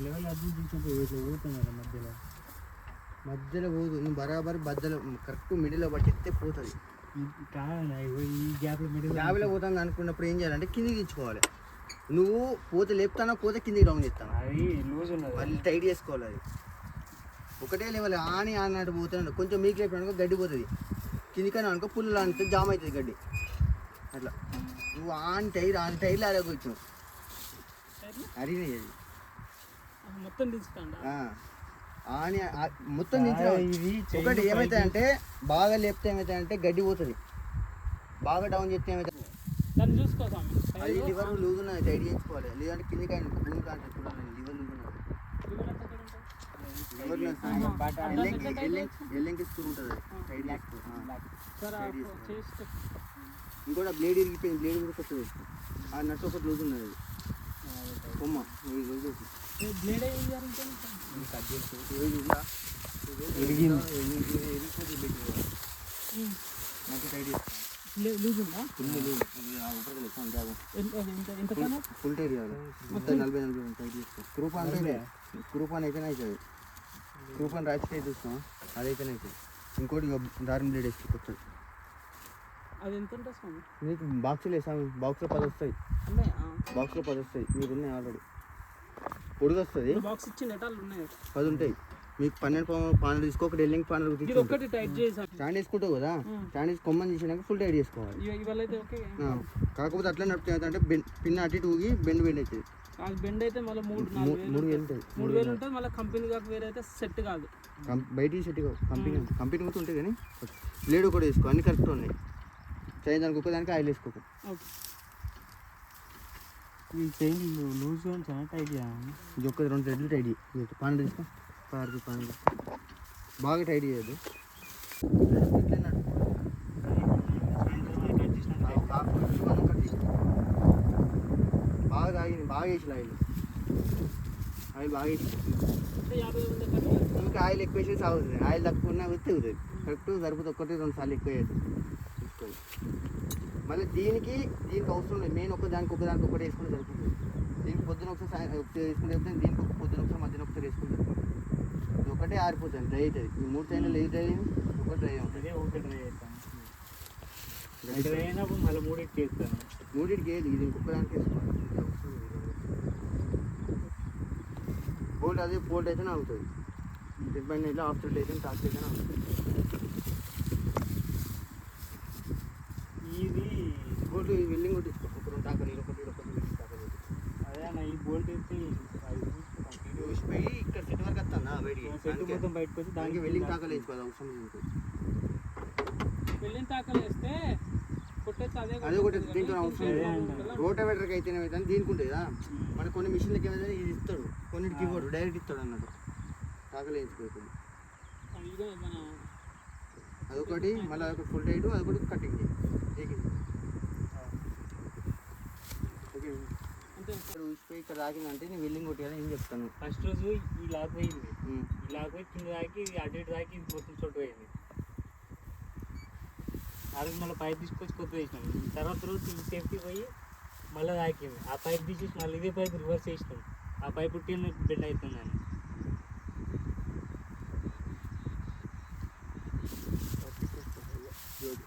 Level అది తీసుకుంటే ఇట్లా పోతుంది కదా మధ్యలో మధ్యలో పోదు, నువ్వు బరాబర్ మధ్యలో కరెక్ట్ మిడిల్లో పట్టిస్తే పోతుంది. కాదన్నా ఈ గ్యాప్లో గ్యాప్లో పోతాను అనుకున్నప్పుడు ఏం చేయాలంటే కిందికి తీసుకోవాలి. నువ్వు పోతే లేపుతానా, పోతే కిందికి డౌన్ చేస్తాను. అది లూజ్ ఉన్నది, మళ్ళీ టైట్ చేసుకోవాలి. అది ఒకటే లెవెల్ ఆని ఆడినట్టు పోతున్నాడు. కొంచెం మీకు లేపడానికి గడ్డి పోతుంది, కిందికైనా అనుకో పుల్లు అంటే జామ్ అవుతుంది గడ్డి. అట్లా నువ్వు ఆన్ టైర్లు ఆడకొచ్చు అరిగినాయి. అది మొత్తం తీసుకోండి ఆని మొత్తం దించిన. ఒకటి ఏమవుతాయంటే బాగా లేపితే ఏమవుతాయంటే గడ్డి పోతుంది, బాగా డౌన్ చేస్తే ఏమవుతుంది అది లివర్ లూజ్ ఉన్నది, టైట్ చేయించుకోవాలి. లేదంటే కిందికి ఆయన భూమి కాంటే చూడాలి లివర్ లూజ్ ఉన్నది. ఎల్లెంకి స్క్రూ ఉంటుంది, టైట్ చేసుకో. ఇంకోటి బ్లేడ్ ఇరిగిపోయింది, బ్లేడ్ కూడా కొత్తది. ఆ నట్టు ఒకటి లూజ్ ఉన్నది కొమ్మ లూజ్ ఫుల్ టైట్ చేయాలి. 40 టైట్ చేసుకో. స్క్రూపాన్ అయితేనే అవుతుంది. స్క్రూపాన్ రాచి అయితే చూస్తాం, అదైతేనే అవుతుంది. ఇంకోటి దారం బ్లేడ్ వేసుకో కొత్తది. మీకు బాక్సులు వేసాము, బాక్స్లో 10 వస్తాయి. బాక్స్లో 10 వస్తాయి, మీకు ఉన్నాయి ఆల్రెడీ. పొడుగు వస్తుంది, 10 ఉంటాయి. మీకు 12 తీసుకో. ఒకటి ఎల్లింగ్ పానల్ స్టాండ్ వేసుకుంటావు కదా, స్టాండ్ వేసి కొమ్మని తీసినాక ఫుల్ టైట్ చేసుకోవాలి. కాకపోతే అట్లా నడిపితే ఏంటంటే పిన్ అటు ఇటు ఊగి బెండ్ అవుతుంది. బెండ్ అయితే మళ్ళీ 3,000 ఉంటుంది. మళ్ళీ కంపెనీ కాక వేరే అయితే సెట్ కాదు, బయటికి సెట్ కాదు. కంపెనీ కూడా ఉంటాయి కానీ బ్లేడ్ కూడా వేసుకో. అన్ని కరెక్ట్ ఉన్నాయి. చైన్ దానికి ఒక్కదానికి ఆయిల్ వేసుకోకు. ఈ చైన్ లూజ్ చాలా టైట్ చేయాలి. ఇది ఒక్క 2 థ్రెడ్లు టైట్ చేయి. పాన్ తీసుకో, పాన్ బాగా టైట్ చేయదు. బాగా తాగింది, బాగా వేసి ఆయిల్ బాగా వేసి. ఇంకా ఆయిల్ ఎక్కువ వేసి సాగుతుంది, ఆయిల్ తక్కువ ఉన్నా తెగుతుంది. కరెక్ట్ సరిపోతుంది. 1-2 సార్లు ఎక్కువ వేయద్దు. మళ్ళీ దీనికి అవసరం లేదు. మెయిన్ దానికి ఒకటి వేసుకుంటే సరిపోతుంది. దీనికి పొద్దున ఒకసారి వేసుకుంటే దీనికి పొద్దున ఒకసారి మధ్యన ఒకసారి వేసుకుంటే సరిపోతుంది. ఇది ఒకటే ఆరిపోతుంది, డ్రై అవుతుంది. ఈ 3 చైన్లు ఏది డ్రై అయింది, ఒకటి డ్రై ఉంటుంది. డ్రై అయినప్పుడు మళ్ళీ 3కి వేస్తాను. 3కి ఏది, ఇది ఇంకొక దానికి వేసుకోవాలి. బోల్ట్ అదే బోల్ట్ అయితేనే అవుతుంది. డిపెండ్ అయితే ఆఫ్ థ్రెడ్ అయితే టాక్ అయితేనే అవుతుంది. ఇది బోల్ట్ వెల్డింగ్ కూడా తీసుకో. ఒక 2 టాకలు ఒకటి వెల్డింగ్ టాకలు. అదే అన్న, ఈ బోల్ట్ అయితే పోయి ఇక్కడ సెట్ వరకు వస్తాను బయటికి. మొత్తం బయటకు వచ్చి దానికి వెల్డింగ్ టాకలు వేసుకోవాలి. అవసరం లేదు. వెల్డింగ్ టాకలు వేస్తే అదే ఒకటి దీంట్లో అవసరం లేదు. రోటావేటర్కి అయితేనే అవుతుంది, దీనికి ఉంటుంది కదా. మన కొన్ని మిషన్లకి ఏమైనా ఇది ఇస్తాడు, కొన్నిటికి ఇవ్వడు, డైరెక్ట్ ఇస్తాడు అన్నట్టు. టాకలు వేయించుకోకుండా అదొకటి. మళ్ళీ అదొకటి ఫుల్ టైట్, అదొకటి కటింగ్ చేయి. ఇక్కడ తాకిందంటే నేను వెల్డింగ్ కొట్టి ఏం చెప్తాను. ఫస్ట్ రోజు ఈ లాక్ పోయింది, ఈ లాక్ పోయి కింద తాకి అటు ఇటు తాకి మొత్తం చోటు పోయింది. ఆ రోజు మళ్ళీ పైప్ తీసుకొచ్చి కొత్త వేసినాం. తర్వాత రోజు ఈ సేఫ్టీ పోయి మళ్ళీ తాకింది. ఆ పైప్ తీసేసి మళ్ళీ ఇదే పైప్ రివర్స్ చేసినాం. ఆ పైప్ టీన్ బెండ్ అవుతుందని. Good.